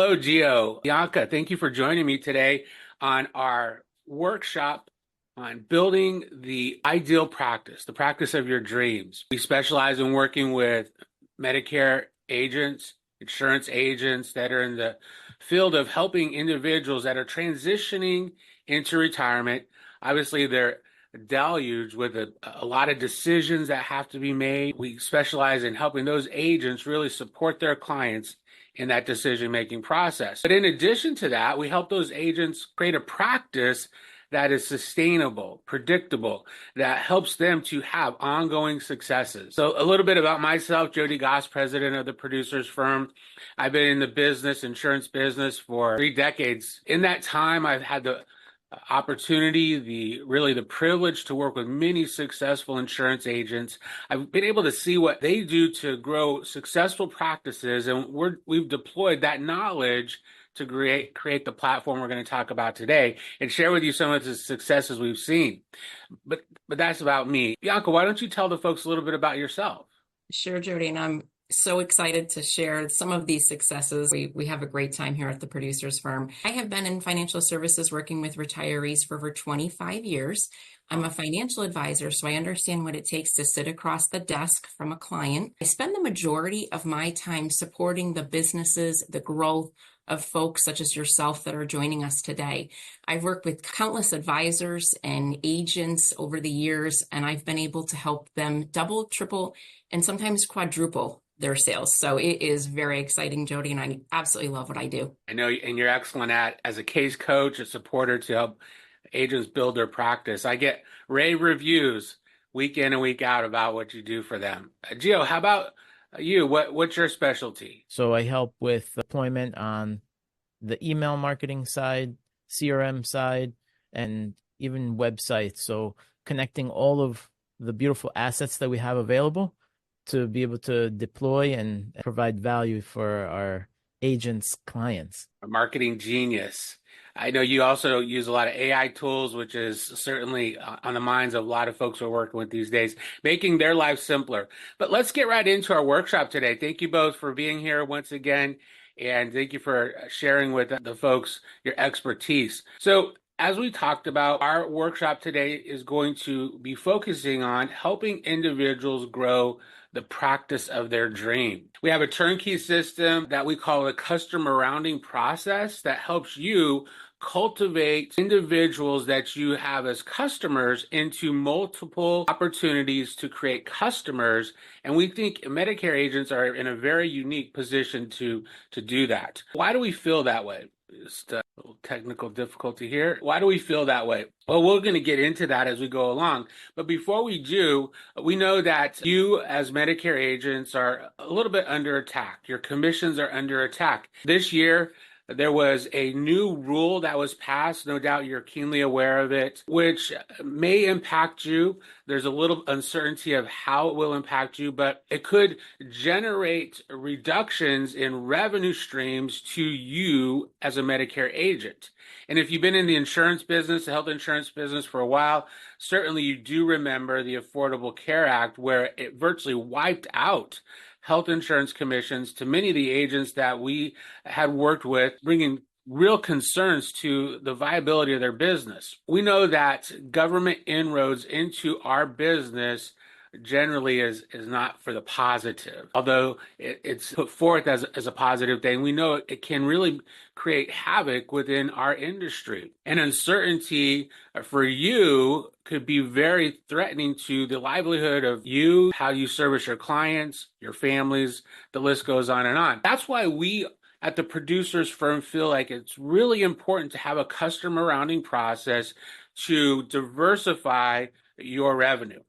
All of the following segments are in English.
Hello, Gio. Bianca, thank you for joining me today on our workshop on building the ideal practice, the practice of your dreams. We specialize in working with Medicare agents, insurance agents that are in the field of helping individuals that are transitioning into retirement. Obviously, they're deluged with a lot of decisions that have to be made. We specialize in helping those agents really support their clients in that decision-making process. But in addition to that, we help those agents create a practice that is sustainable, predictable, that helps them to have ongoing successes. So a little bit about myself, Jody Goss, president of the Producers Firm. I've been in the insurance business for 3 decades. In that time, I've had the opportunity, the privilege to work with many successful insurance agents. I've been able to see what they do to grow successful practices, and we've deployed that knowledge to create the platform we're going to talk about today and share with you some of the successes we've seen. But that's about me. Bianca, why don't you tell the folks a little bit about yourself? Sure, Jody, and I'm so excited to share some of these successes. We have a great time here at the Producers Firm. I have been in financial services working with retirees for over 25 years. I'm a financial advisor, so I understand what it takes to sit across the desk from a client. I spend the majority of my time supporting the businesses, the growth of folks such as yourself that are joining us today. I've worked with countless advisors and agents over the years, and I've been able to help them double, triple, and sometimes quadruple their sales. So it is very exciting, Jody, and I absolutely love what I do. I know, and you're excellent as a case coach, a supporter to help agents build their practice. I get rave reviews week in and week out about what you do for them. Gio, how about you? What's your specialty? So I help with deployment on the email marketing side, CRM side, and even websites. So connecting all of the beautiful assets that we have available to be able to deploy and provide value for our agents' clients. A marketing genius. I know you also use a lot of AI tools, which is certainly on the minds of a lot of folks we're working with these days, making their lives simpler. But let's get right into our workshop today. Thank you both for being here once again, and thank you for sharing with the folks your expertise. So as we talked about, our workshop today is going to be focusing on helping individuals grow the practice of their dream. We have a turnkey system that we call a customer rounding process that helps you cultivate individuals that you have as customers into multiple opportunities to create customers. And we think Medicare agents are in a very unique position to do that. Why do we feel that way? Just a little technical difficulty here. Why do we feel that way? Well, we're going to get into that as we go along. But before we do, we know that you as Medicare agents are a little bit under attack. Your commissions are under attack. This year, there was a new rule that was passed. No doubt you're keenly aware of it, which may impact you. There's a little uncertainty of how it will impact you, but it could generate reductions in revenue streams to you as a Medicare agent. And if you've been in the insurance business, the health insurance business for a while, certainly you do remember the Affordable Care Act, where it virtually wiped out health insurance commissions to many of the agents that we had worked with, bringing real concerns to the viability of their business. We know that government inroads into our business generally is not for the positive. Although it's put forth as a positive thing, we know it can really create havoc within our industry. And uncertainty for you could be very threatening to the livelihood of you, how you service your clients, your families, the list goes on and on. That's why we at the Producers Firm feel like it's really important to have a customer rounding process to diversify your revenue.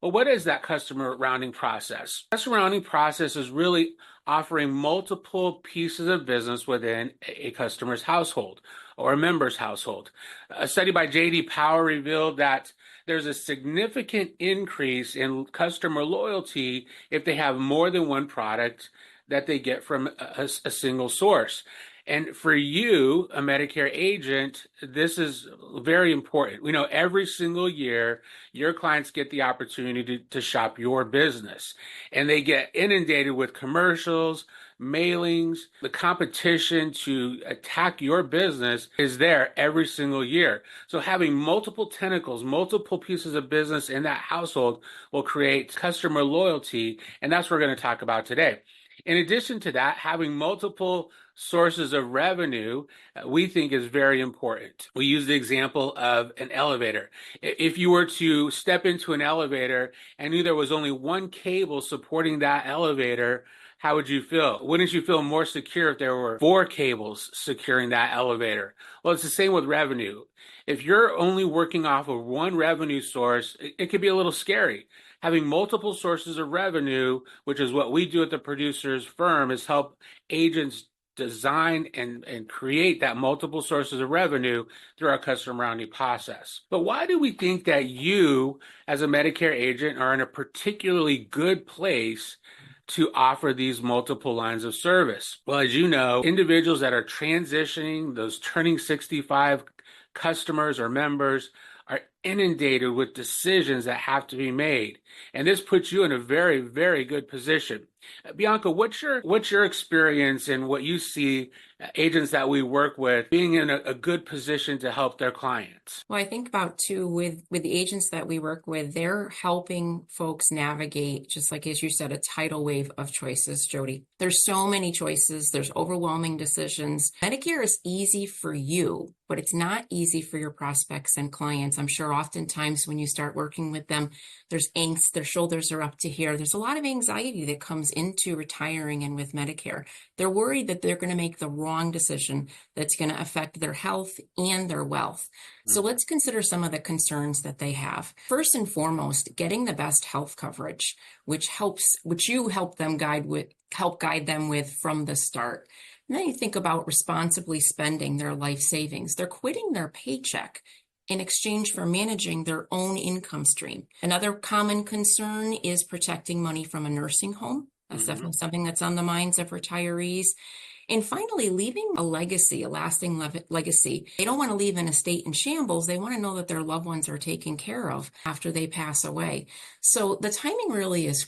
Well, what is that customer rounding process? Customer rounding process is really offering multiple pieces of business within a customer's household or a member's household. A study by J.D. Power revealed that there's a significant increase in customer loyalty if they have more than one product that they get from a single source. And for you, a Medicare agent, this is very important. We know every single year, your clients get the opportunity to shop your business, and they get inundated with commercials, mailings. The competition to attack your business is there every single year. So having multiple tentacles, multiple pieces of business in that household will create customer loyalty, and that's what we're going to talk about today. In addition to that, having multiple sources of revenue, we think is very important. We use the example of an elevator. If you were to step into an elevator and knew there was only one cable supporting that elevator, how would you feel? Wouldn't you feel more secure if there were four cables securing that elevator? Well, it's the same with revenue. If you're only working off of one revenue source, it could be a little scary. Having multiple sources of revenue, which is what we do at the producers firm, is help agents design and create that multiple sources of revenue through our customer rounding process. But why do we think that you, as a Medicare agent, are in a particularly good place to offer these multiple lines of service? Well, as you know, individuals that are transitioning, those turning 65 customers or members, are inundated with decisions that have to be made. And this puts you in a very, very good position. Bianca, what's your experience and what you see agents that we work with being in a good position to help their clients? Well, I think about too with the agents that we work with, they're helping folks navigate, just like as you said, a tidal wave of choices, Jody. There's so many choices. There's overwhelming decisions. Medicare is easy for you, but it's not easy for your prospects and clients. I'm sure oftentimes when you start working with them, there's angst, their shoulders are up to here. There's a lot of anxiety that comes into retiring and with Medicare. They're worried that they're going to make the wrong decision that's going to affect their health and their wealth. So let's consider some of the concerns that they have. First and foremost, getting the best health coverage, which you help guide them with from the start. And then you think about responsibly spending their life savings. They're quitting their paycheck in exchange for managing their own income stream. Another common concern is protecting money from a nursing home. That's definitely something that's on the minds of retirees. And finally, leaving a legacy, a lasting legacy. They don't want to leave an estate in shambles. They want to know that their loved ones are taken care of after they pass away. So the timing really is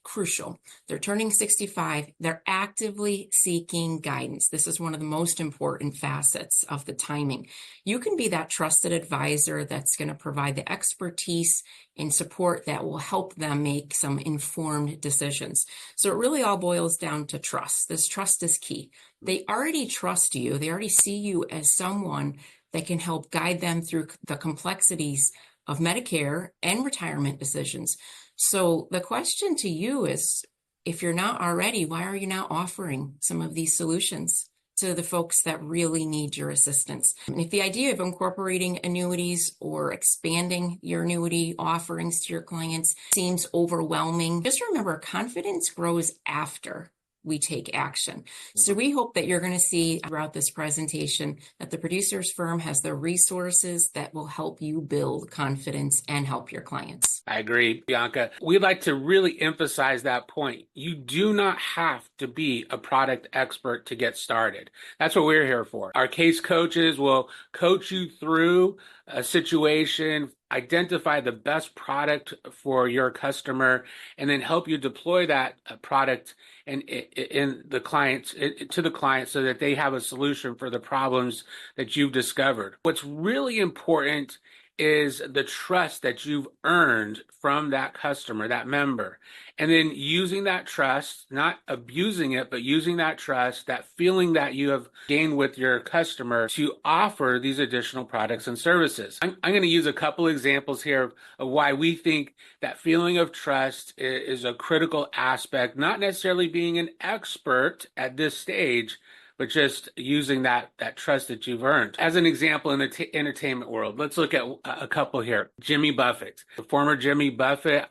crucial. They're turning 65. They're actively seeking guidance. This is one of the most important facets of the timing. You can be that trusted advisor that's going to provide the expertise and support that will help them make some informed decisions. So it really all boils down to trust. This trust is key. They already trust you. They already see you as someone that can help guide them through the complexities of Medicare and retirement decisions. So the question to you is, if you're not already, why are you not offering some of these solutions to the folks that really need your assistance? And if the idea of incorporating annuities or expanding your annuity offerings to your clients seems overwhelming, just remember, confidence grows after we take action. So we hope that you're going to see throughout this presentation that the producers firm has the resources that will help you build confidence and help your clients. I agree, Bianca. We'd like to really emphasize that point. You do not have to be a product expert to get started. That's what we're here for. Our case coaches will coach you through a situation, identify the best product for your customer, and then help you deploy that product in the clients to the client so that they have a solution for the problems that you've discovered. What's really important is the trust that you've earned from that customer, that member, and then using that trust, not abusing it, but using that trust, that feeling that you have gained with your customer to offer these additional products and services. I'm going to use a couple examples here of why we think that feeling of trust is a critical aspect, not necessarily being an expert at this stage, but just using that trust that you've earned. As an example, in the entertainment world, let's look at a couple here. Jimmy Buffett, the former Jimmy Buffett.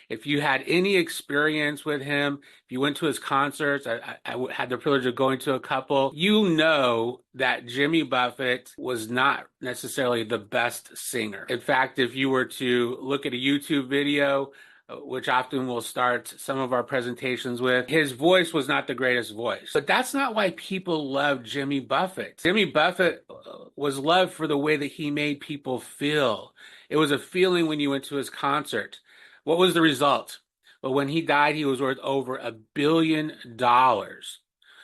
If you had any experience with him, if you went to his concerts, I had the privilege of going to a couple, you know that Jimmy Buffett was not necessarily the best singer. In fact, if you were to look at a YouTube video which often we'll start some of our presentations with, his voice was not the greatest voice. But that's not why people love Jimmy Buffett. Jimmy Buffett was loved for the way that he made people feel. It was a feeling when you went to his concert. What was the result? Well, when he died, he was worth over $1 billion.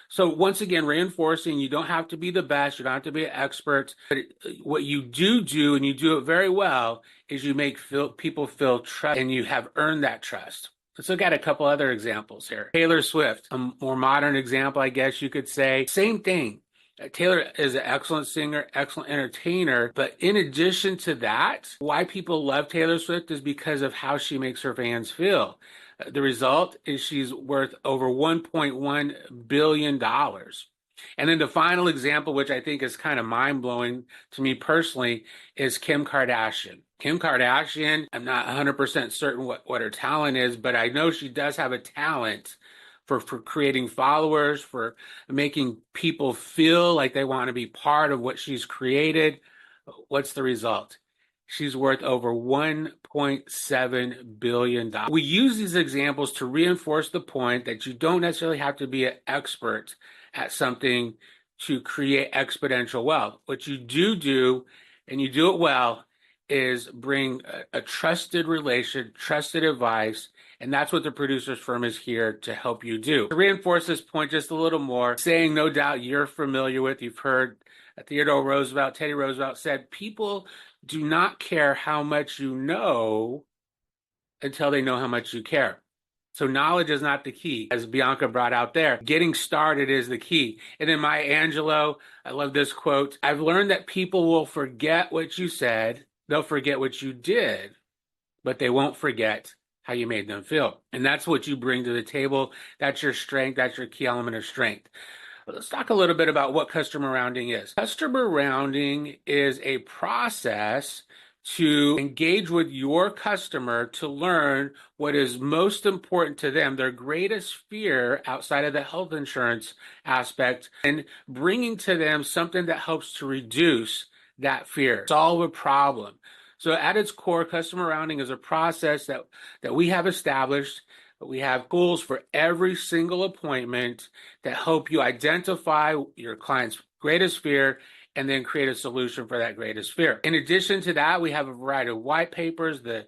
So once again, reinforcing you don't have to be the best, you don't have to be an expert, but what you do, and you do it very well, is you make people feel trust, and you have earned that trust. Let's look at a couple other examples here. Taylor Swift, a more modern example, I guess you could say. Same thing. Taylor is an excellent singer, excellent entertainer, but in addition to that, why people love Taylor Swift is because of how she makes her fans feel. The result is she's worth over $1.1 billion. And then the final example, which I think is kind of mind-blowing to me personally, is Kim Kardashian. Kim Kardashian, I'm not 100% certain what her talent is, but I know she does have a talent for creating followers, for making people feel like they want to be part of what she's created. What's the result? She's worth over $1.7 billion. We use these examples to reinforce the point that you don't necessarily have to be an expert at something to create exponential wealth. What you do, and you do it well, is bring a trusted relation, trusted advice, and that's what the producer's firm is here to help you do. To reinforce this point just a little more, saying no doubt you're familiar with, you've heard Teddy Roosevelt said, people do not care how much you know until they know how much you care. So knowledge is not the key, as Bianca brought out there. Getting started is the key. And then Maya Angelou, I love this quote, I've learned that people will forget what you said, they'll forget what you did, but they won't forget how you made them feel. And that's what you bring to the table. That's your strength. That's your key element of strength. But let's talk a little bit about what customer rounding is. Customer rounding is a process to engage with your customer to learn what is most important to them, their greatest fear outside of the health insurance aspect, and bringing to them something that helps to reduce that fear, solve a problem. So at its core, customer rounding is a process that we have established. We have tools for every single appointment that help you identify your client's greatest fear and then create a solution for that greatest fear. In addition to that, we have a variety of white papers, the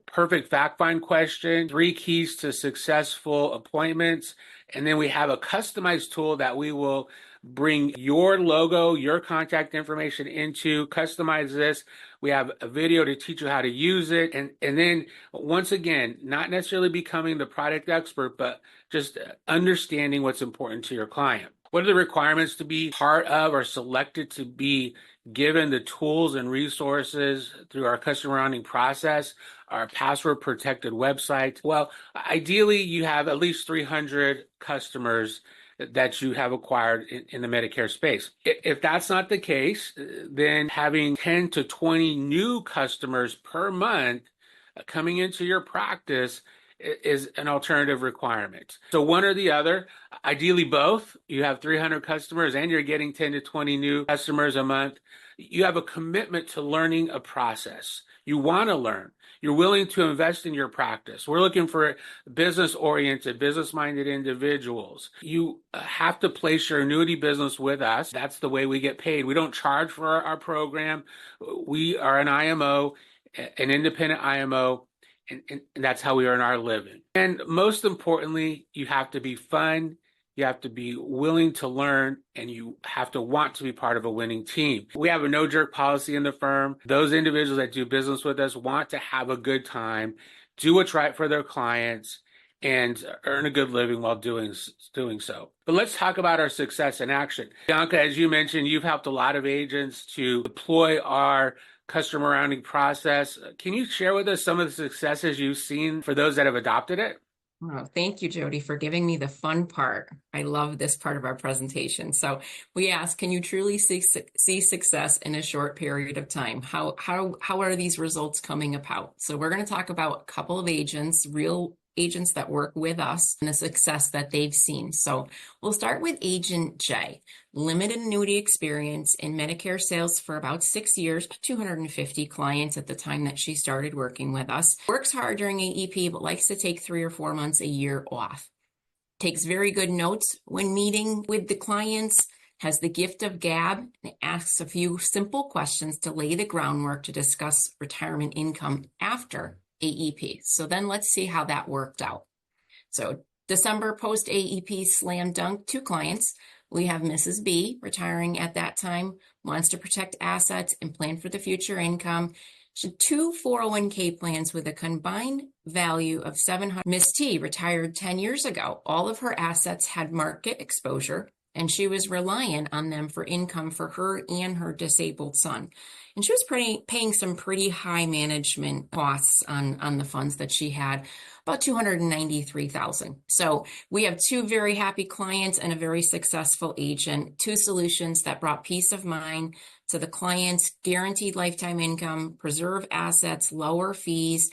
perfect fact find question, 3 keys to successful appointments, and then we have a customized tool that we will bring your logo, your contact information into, customize this. We have a video to teach you how to use it. And then once again, not necessarily becoming the product expert, but just understanding what's important to your client. What are the requirements to be part of or selected to be given the tools and resources through our customer rounding process, our password protected website? Well, ideally you have at least 300 customers that you have acquired in the Medicare space. If that's not the case, then having 10 to 20 new customers per month coming into your practice is an alternative requirement. So one or the other, ideally both. You have 300 customers and you're getting 10 to 20 new customers a month. You have a commitment to learning a process. You want to learn. You're willing to invest in your practice. We're looking for business-oriented, business-minded individuals. You have to place your annuity business with us. That's the way we get paid. We don't charge for our program. We are an IMO, an independent IMO, and that's how we earn our living. And most importantly, you have to be fun. You have to be willing to learn, and you have to want to be part of a winning team. We have a no-jerk policy in the firm. Those individuals that do business with us want to have a good time, do what's right for their clients, and earn a good living while doing so. But let's talk about our success in action. Bianca, as you mentioned, you've helped a lot of agents to deploy our customer rounding process. Can you share with us some of the successes you've seen for those that have adopted it? Oh, thank you, Jody, for giving me the fun part. I love this part of our presentation. So we asked, can you truly see success in a short period of time? How are these results coming about? So we're going to talk about a couple of agents, real agents that work with us and the success that they've seen. So we'll start with Agent J. Limited annuity experience in Medicare sales for about 6 years, 250 clients at the time that she started working with us. Works hard during AEP, but likes to take 3 or 4 months a year off. Takes very good notes when meeting with the clients, has the gift of gab, and asks a few simple questions to lay the groundwork to discuss retirement income after AEP. So then let's see how that worked out. So December post AEP slam dunk, 2 clients. We have Mrs. B, retiring at that time, wants to protect assets and plan for the future income. She had 2 401k plans with a combined value of $700. Miss T retired 10 years ago. All of her assets had market exposure, and she was reliant on them for income for her and her disabled son. And she was paying some pretty high management costs on the funds that she had, about $293,000. So we have 2 very happy clients and a very successful agent, 2 solutions that brought peace of mind to the clients, guaranteed lifetime income, preserve assets, lower fees.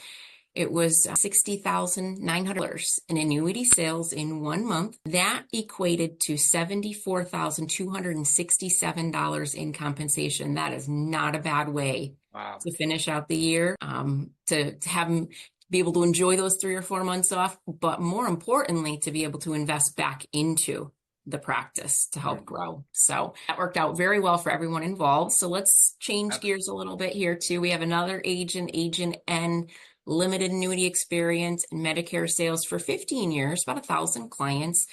It was $60,900 in annuity sales in 1 month. That equated to $74,267 in compensation. That is not a bad way to finish out the year, to have them be able to enjoy those 3 or 4 months off, but more importantly, to be able to invest back into the practice to help grow. So that worked out very well for everyone involved. So let's change gears a little bit here too. We have another agent, Agent N, limited annuity experience in Medicare sales for 15 years, about 1,000 clients.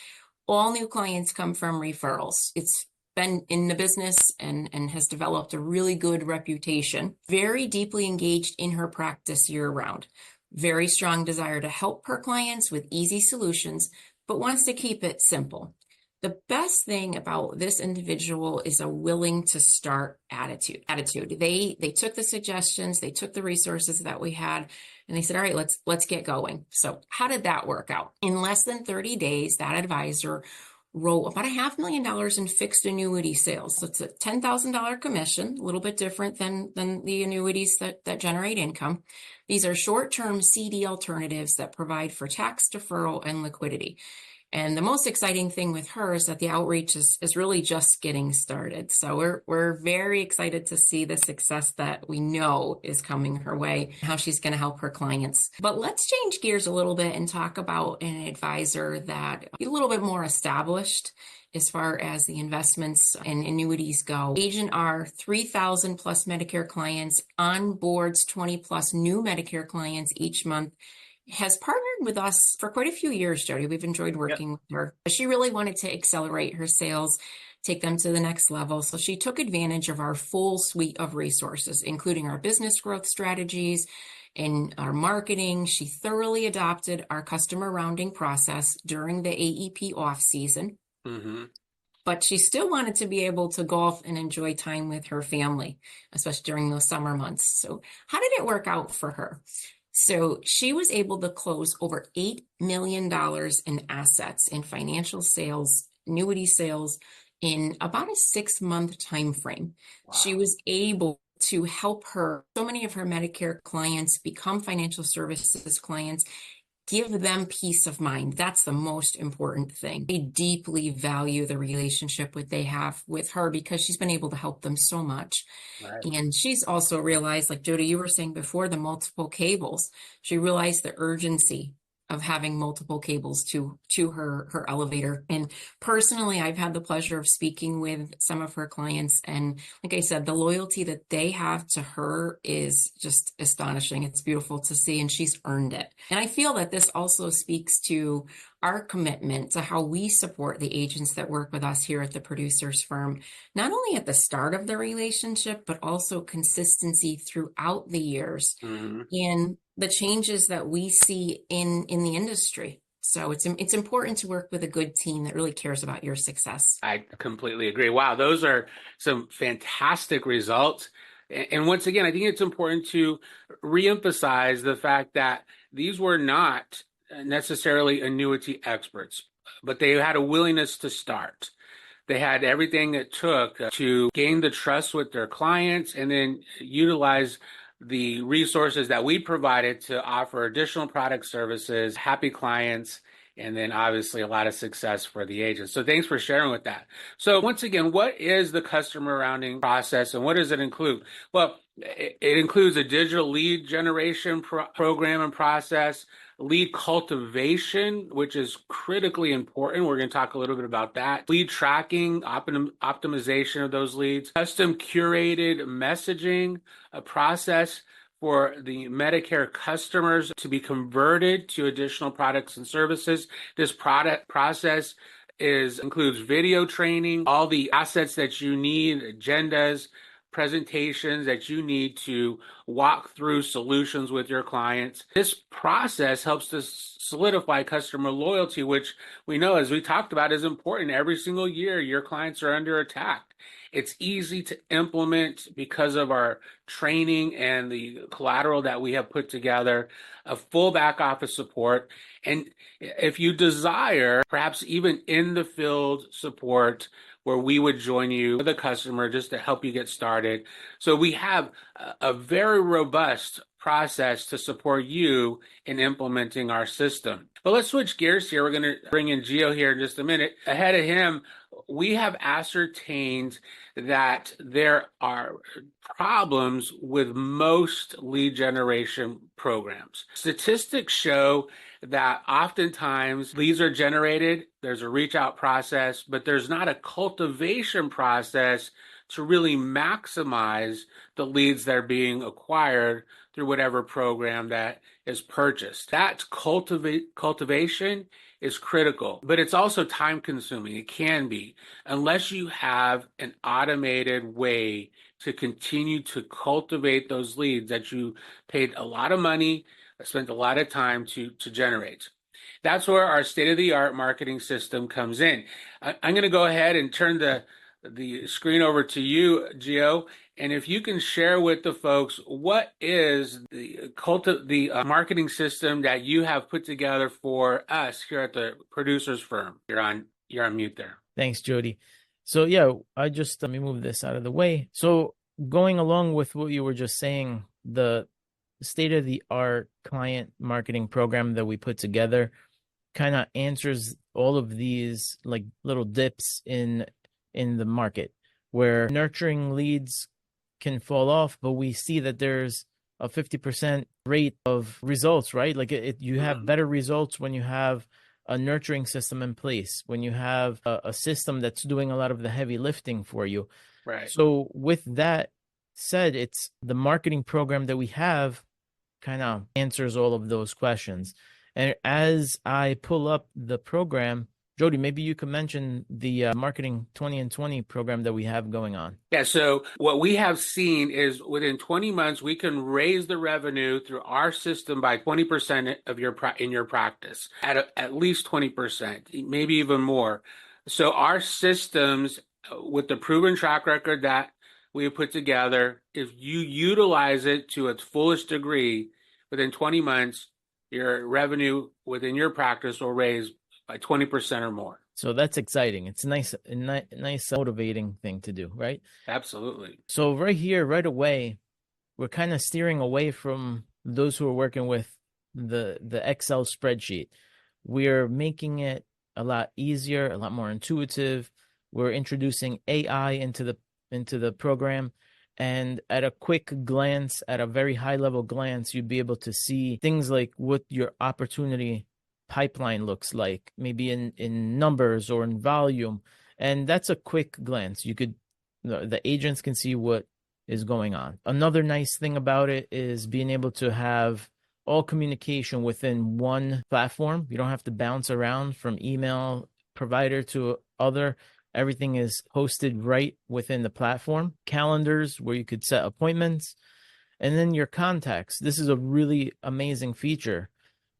All new clients come from referrals. It's been in the business and has developed a really good reputation. Very deeply engaged in her practice year round. Very strong desire to help her clients with easy solutions, but wants to keep it simple. The best thing about this individual is a willing to start attitude. They took the suggestions, they took the resources that we had, and they said, all right, let's get going. So how did that work out? In less than 30 days, that advisor wrote about $500,000 in fixed annuity sales. So it's a $10,000 commission, a little bit different than the annuities that generate income. These are short-term CD alternatives that provide for tax deferral and liquidity. And the most exciting thing with her is that the outreach is really just getting started. So we're very excited to see the success that we know is coming her way, how she's going to help her clients. But let's change gears a little bit and talk about an advisor that is a little bit more established as far as the investments and annuities go. Agent R, 3,000 plus Medicare clients, onboards 20 plus new Medicare clients each month. Has partnered with us for quite a few years, Jody. We've enjoyed working with her. She really wanted to accelerate her sales, take them to the next level. So she took advantage of our full suite of resources, including our business growth strategies and our marketing. She thoroughly adopted our customer rounding process during the AEP off season. Mm-hmm. But she still wanted to be able to golf and enjoy time with her family, especially during those summer months. So how did it work out for her? So she was able to close over $8 million in assets in financial sales, annuity sales in about a 6-month time frame. Wow. She was able to help so many of her Medicare clients become financial services clients, give them peace of mind. That's the most important thing. They deeply value the relationship they have with her because she's been able to help them so much. Right. And she's also realized, like Jody, you were saying before, the multiple cables. She realized the urgency of having multiple cables to her elevator. And personally, I've had the pleasure of speaking with some of her clients. And like I said, the loyalty that they have to her is just astonishing. It's beautiful to see, and she's earned it. And I feel that this also speaks to our commitment to how we support the agents that work with us here at the producers firm, not only at the start of the relationship, but also consistency throughout the years. Mm-hmm. And the changes that we see in the industry. So it's important to work with a good team that really cares about your success. I completely agree. Wow, those are some fantastic results. And once again, I think it's important to reemphasize the fact that these were not necessarily annuity experts, but they had a willingness to start. They had everything it took to gain the trust with their clients and then utilize the resources that we provided to offer additional product services, happy clients, and then obviously a lot of success for the agents. So thanks for sharing with that. So once again, what is the customer rounding process and what does it include? Well, it includes a digital lead generation program and process, lead cultivation, which is critically important. We're going to talk a little bit about that. Lead tracking, optimization of those leads, custom curated messaging, a process for the Medicare customers to be converted to additional products and services. This product process includes video training, all the assets that you need, agendas, presentations that you need to walk through solutions with your clients. This process helps to solidify customer loyalty, which we know, as we talked about, is important. Every single year, your clients are under attack. It's easy to implement because of our training and the collateral that we have put together, a full back office support. And if you desire, perhaps even in the field support, where we would join you with a customer just to help you get started. So we have a very robust process to support you in implementing our system. But let's switch gears here. We're going to bring in Gio here in just a minute. Ahead of him, we have ascertained that there are problems with most lead generation programs. Statistics show that oftentimes leads are generated, there's a reach out process, but there's not a cultivation process to really maximize the leads that are being acquired through whatever program that is purchased. That cultivation is critical, but it's also time consuming. It can be, unless you have an automated way to continue to cultivate those leads that you paid a lot of money, spent a lot of time to generate. That's where our state-of-the-art marketing system comes in. I'm going to go ahead and turn the screen over to you, Gio, and if you can share with the folks what is the marketing system that you have put together for us here at the producers firm. You're on mute there. Thanks, Jody. So yeah, I just let me move this out of the way. So going along with what you were just saying, the state-of-the-art client marketing program that we put together kind of answers all of these like little dips in the market where nurturing leads can fall off, but we see that there's a 50% rate of results, right? Like you have better results when you have a nurturing system in place, when you have a system that's doing a lot of the heavy lifting for you. Right. So with that said, it's the marketing program that we have kind of answers all of those questions. And as I pull up the program, Jody, maybe you could mention the Marketing 20 and 20 program that we have going on. Yeah, so what we have seen is within 20 months, we can raise the revenue through our system by 20% of in your practice, at least 20%, maybe even more. So our systems, with the proven track record that we have put together, if you utilize it to its fullest degree, within 20 months, your revenue within your practice will raise by 20% or more. So that's exciting. It's a nice motivating thing to do, right? Absolutely. So right here, right away, we're kind of steering away from those who are working with the Excel spreadsheet. We're making it a lot easier, a lot more intuitive. We're introducing AI into the program. And at a quick glance, at a very high level glance, you'd be able to see things like what your opportunity pipeline looks like, maybe in numbers or in volume. And that's a quick glance. The agents can see what is going on. Another nice thing about it is being able to have all communication within one platform. You don't have to bounce around from email provider to other. Everything is hosted right within the platform. Calendars where you could set appointments. And then your contacts. This is a really amazing feature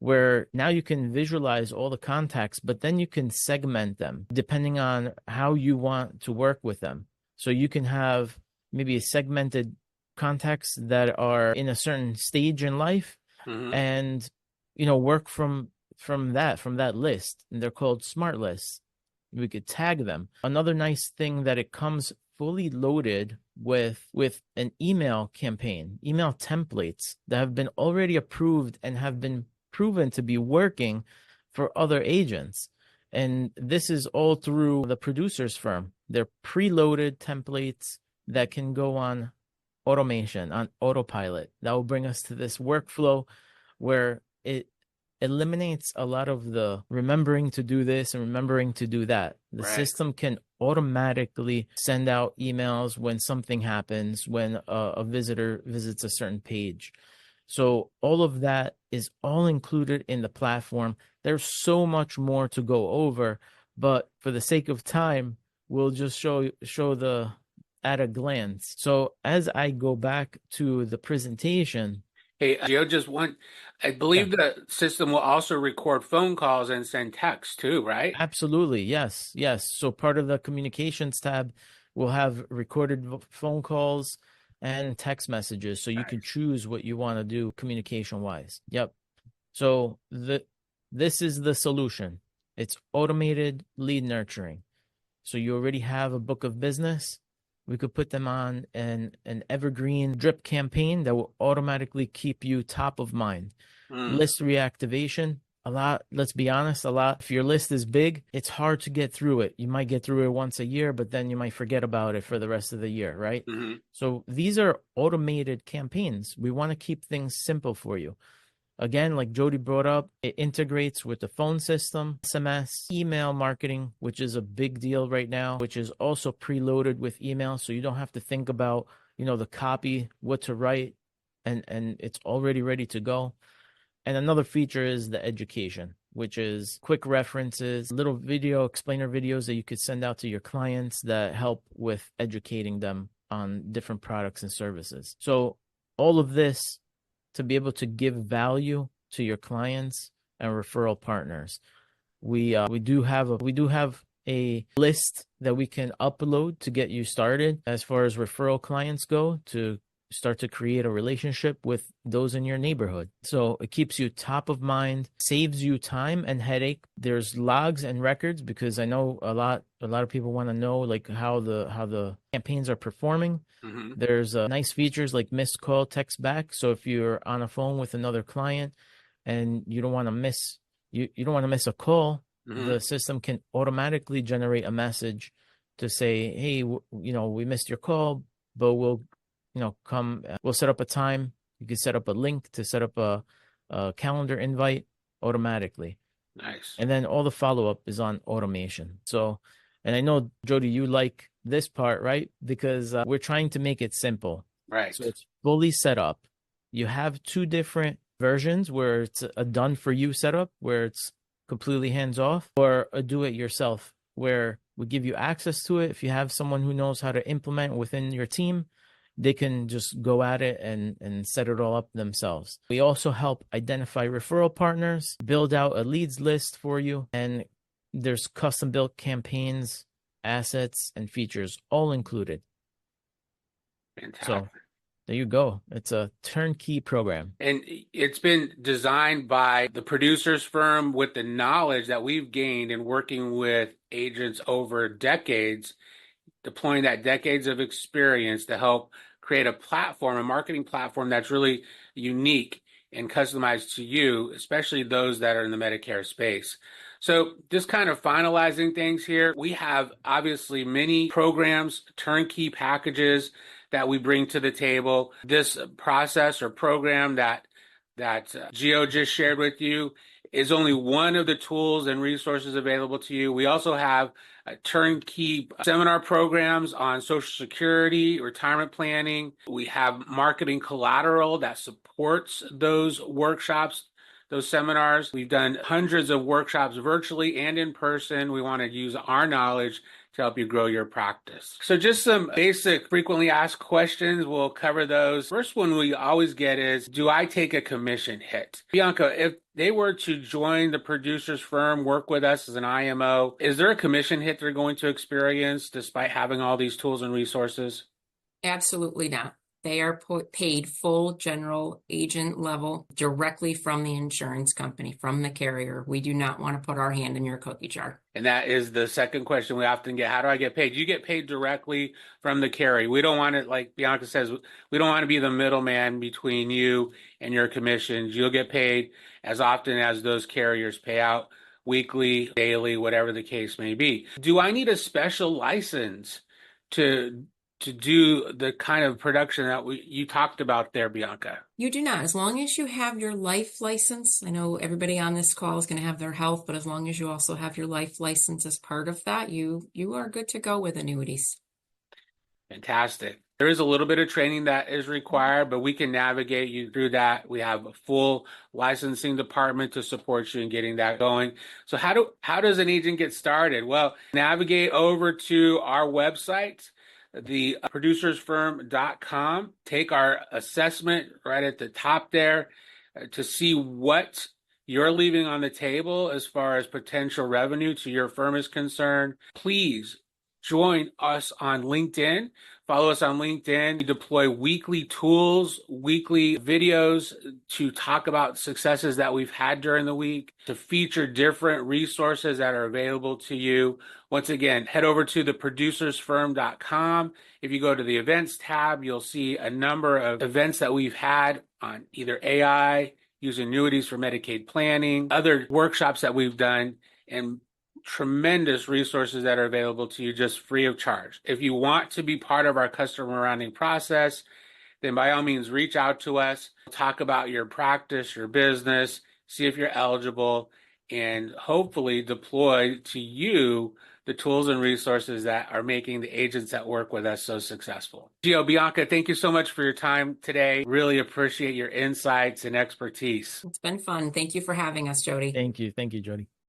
where now you can visualize all the contacts, but then you can segment them depending on how you want to work with them. So you can have maybe segmented contacts that are in a certain stage in life, and work from that list. And they're called smart lists. We could tag them. Another nice thing that it comes fully loaded with an email campaign, email templates that have been already approved and have been proven to be working for other agents. And this is all through the producer's firm. They're preloaded templates that can go on automation, on autopilot. That will bring us to this workflow where it eliminates a lot of the remembering to do this and remembering to do that. The Right. system can automatically send out emails when something happens, when a visitor visits a certain page. So all of that is all included in the platform. There's so much more to go over, but for the sake of time, we'll just show the at a glance. So as I go back to the presentation, Hey, Gio, I yeah, believe the system will also record phone calls and send text too, right? absolutely. Yes. Yes. So part of the communications tab will have recorded phone calls and text messages. So you can Nice. choose what you want to do communication wise. Yep. So this is the solution. It's automated lead nurturing. So you already have a book of business. We could put them on an evergreen drip campaign that will automatically keep you top of mind. Mm, List reactivation, a lot, let's be honest, a lot. If your list is big, it's hard to get through it. You might get through it once a year, but then you might forget about it for the rest of the year, right? hmm So these are automated campaigns. We want to keep things simple for you. Again, like Jody brought up, it integrates with the phone system, SMS, email marketing, which is a big deal right now, which is also preloaded with email. So you don't have to think about, the copy, what to write, and it's already ready to go. And another feature is the education, which is quick references, little video explainer videos that you could send out to your clients that help with educating them on different products and services. So all of this to be able to give value to your clients and referral partners. We do have a list that we can upload to get you started as far as referral clients go, to start to create a relationship with those in your neighborhood. So it keeps you top of mind, saves you time and headache. There's logs and records, because I know a lot of people want to know like how the campaigns are performing. hmm There's nice features like missed call, text back. So if you're on a phone with another client and you don't want to miss you don't want to miss a call, hmm the system can automatically generate a message to say, hey, we missed your call, but we'll set up a time. You can set up a link to set up a calendar invite automatically. Nice. And then all the follow-up is on automation. So, and I know, Jody, you like this part, right? Because we're trying to make it simple. Right. So it's fully set up. You have two different versions, where it's a done for you setup, where it's completely hands off, or a do it yourself, where we give you access to it. If you have someone who knows how to implement within your team, they can just go at it and set it all up themselves. We also help identify referral partners, build out a leads list for you, and there's custom built campaigns, assets, and features all included. So Fantastic. there you go. It's a turnkey program. And it's been designed by the producer's firm with the knowledge that we've gained in working with agents over decades, deploying that decades of experience to help create a platform, a marketing platform that's really unique and customized to you, especially those that are in the Medicare space. So just kind of finalizing things here, we have obviously many programs, turnkey packages that we bring to the table. This process or program that Gio just shared with you is only one of the tools and resources available to you. We also have turnkey seminar programs on Social Security, retirement planning. We have marketing collateral that supports those workshops, those seminars. We've done hundreds of workshops virtually and in person. We want to use our knowledge to help you grow your practice. So just some basic frequently asked questions. We'll cover those. First one we always get is, do I take a commission hit? Bianca, if they were to join the producer's firm, work with us as an IMO, is there a commission hit they're going to experience despite having all these tools and resources? Absolutely not. They are paid full general agent level directly from the insurance company, from the carrier. We do not want to put our hand in your cookie jar. And that is the second question we often get. How do I get paid? You get paid directly from the carrier. We don't want it, like Bianca says, we don't want to be the middleman between you and your commissions. You'll get paid as often as those carriers pay out, weekly, daily, whatever the case may be. Do I need a special license to do the kind of production that you talked about there, Bianca? You do not. As long as you have your life license, I know everybody on this call is going to have their health, but as long as you also have your life license as part of that, you are good to go with annuities. Fantastic. There is a little bit of training that is required, but we can navigate you through that. We have a full licensing department to support you in getting that going. So how does an agent get started? Well, navigate over to our website, the producersfirm.com. Take our assessment right at the top there to see what you're leaving on the table as far as potential revenue to your firm is concerned. Please join us on LinkedIn. Follow us on LinkedIn. We deploy weekly tools, weekly videos to talk about successes that we've had during the week, to feature different resources that are available to you. Once again, head over to theproducersfirm.com. If you go to the events tab, you'll see a number of events that we've had on either AI, using annuities for Medicaid planning, other workshops that we've done, and tremendous resources that are available to you just free of charge. If you want to be part of our customer rounding process, then by all means reach out to us, talk about your practice, your business, see if you're eligible, and hopefully deploy to you the tools and resources that are making the agents that work with us so successful. Gio, Bianca, thank you so much for your time today. Really appreciate your insights and expertise. It's been fun. Thank you for having us, Jody. Thank you. Thank you, Jody.